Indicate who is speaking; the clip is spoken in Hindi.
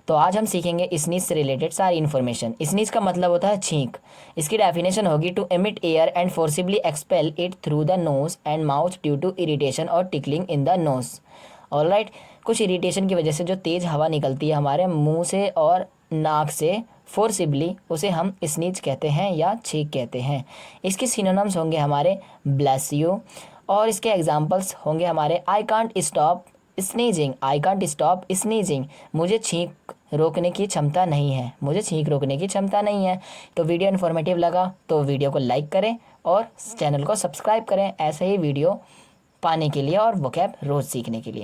Speaker 1: तो आज हम सीखेंगे स्नीज से रिलेटेड सारी इन्फॉर्मेशन। स्नीज का मतलब होता है छींक। इसकी डेफिनेशन होगी to emit air and forcibly expel it through the nose and mouth due to irritation और tickling in the nose. All right, कुछ इरिटेशन की वजह से जो तेज़ हवा निकलती है हमारे मुंह से और नाक से फोर्सिबली, उसे हम स्नीज कहते हैं या छींक कहते हैं। इसके सिनोनिम्स होंगे हमारे ब्लेस यू, और इसके एग्जांपल्स होंगे हमारे I can't stop sneezing, I can't stop sneezing, मुझे छींक रोकने की क्षमता नहीं है, मुझे छींक रोकने की क्षमता नहीं है। तो वीडियो इन्फॉर्मेटिव लगा तो वीडियो को लाइक करें और चैनल को सब्सक्राइब करें ऐसे ही वीडियो पाने के लिए और वोकैब रोज़ सीखने के लिए।